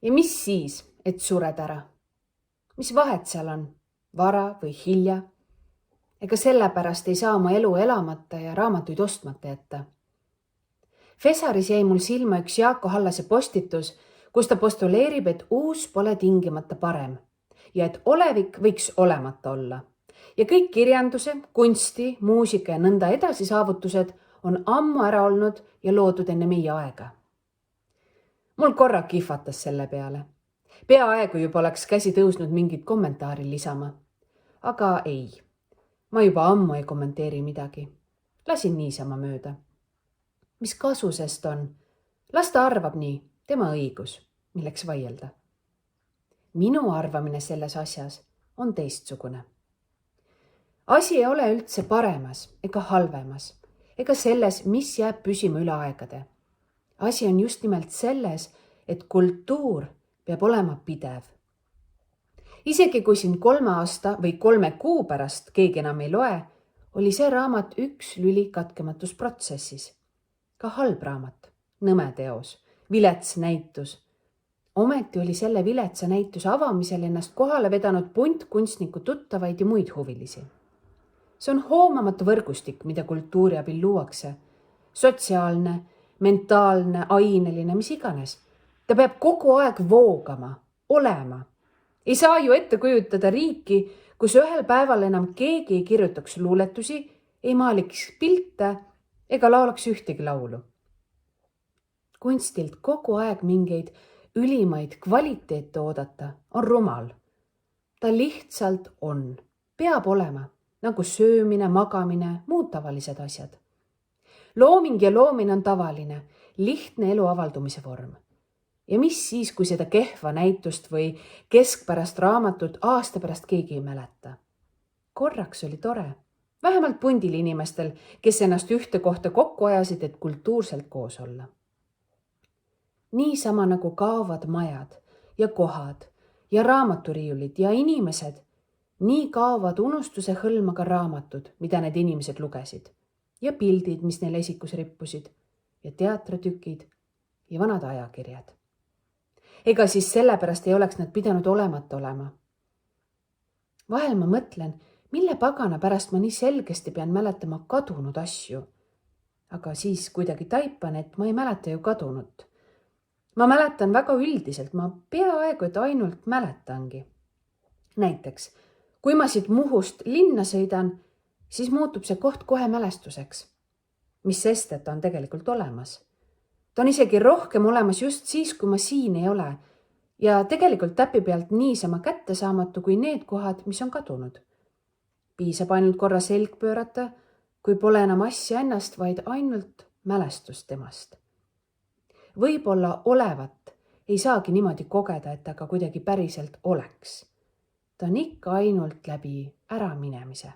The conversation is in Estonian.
Ja mis siis, et sured ära? Mis vahet seal on, vara või hilja? Ega sellepärast ei saa oma elu elamata ja raamatuid ostmata jätta. Fesaris jäi mul silma üks Jaako Hallase postitus, kus ta postuleerib, et uus pole tingimata parem ja et olevik võiks olemata olla. Ja kõik kirjanduse, kunsti, muusika ja nõnda edasi saavutused on ammu ära olnud ja loodud enne meie aega. Mul korra kihvatas selle peale. Peaaegu juba oleks käsi tõusnud mingit kommentaari lisama. Aga ei, ma juba ammu ei kommenteeri midagi. Lasin niisama mööda. Mis kasu sest on? Las ta arvab nii, tema õigus, milleks vaielda. Minu arvamine selles asjas on teistsugune. Asi ei ole üldse paremas ega halvemas, ega selles, mis jääb püsima üle aegade. Asi on just nimelt selles, et kultuur peab olema pidev. Isegi kui siin 3 aasta või 3 kuu pärast keegi enam ei loe, oli see raamat üks lüli katkematusprotsessis. Ka halb raamat, nõme teos, vilets näitus. Ometi oli selle viletsa näituse avamisel ennast kohale vedanud punt kunstniku tuttavaid ja muid huvilisi. See on hoomamatu võrgustik, mida kultuuri abil luuakse. Sotsiaalne, mentaalne, aineline, mis iganes. Ta peab kogu aeg voogama, olema. Ei saa ju ette kujutada riiki, kus ühel päeval enam keegi ei kirjutaks luuletusi, ei maaliks pilte ega laulaks ühtegi laulu. Kunstilt kogu aeg mingeid ülimaid kvaliteete oodata on rumal. Ta lihtsalt on, peab olema, nagu söömine, magamine, muud tavalised asjad. Looming ja loomine on tavaline, lihtne elu avaldumise vorm. Ja mis siis, kui seda kehva näitust või keskpärast raamatut aasta pärast keegi ei mäleta? Korraks oli tore, vähemalt pundil inimestel, kes ennast ühte kohta kokku ajasid, et kultuurselt koos olla. Niisama nagu kaovad majad ja kohad ja raamaturiiulid ja inimesed, nii kaovad unustuse hõlma ka raamatud, mida need inimesed lugesid ja pildid, mis neil esikus rippusid ja teatritükid ja vanad ajakirjad. Ega siis sellepärast ei oleks nad pidanud olemata olema. Vahel ma mõtlen, mille pagana pärast ma nii selgesti pean mäletama kadunud asju. Aga siis kuidagi taipan, et ma ei mäleta ju kadunut. Ma mäletan väga üldiselt, ma peaaegu et ainult mäletangi. Näiteks, kui ma siit Muhust linna sõidan, siis muutub see koht kohe mälestuseks. Mis sest, et ta on tegelikult olemas. Ta on isegi rohkem olemas just siis, kui ma siin ei ole ja tegelikult täpi pealt niisama kättesaamatu kui need kohad, mis on kadunud. Piisab ainult korra selg pöörata, kui pole enam asja ennast, vaid ainult mälestust temast. Võib-olla olevat ei saagi niimoodi kogeda, et ta ka kuidagi päriselt oleks. Ta on ikka ainult läbi äraminemise.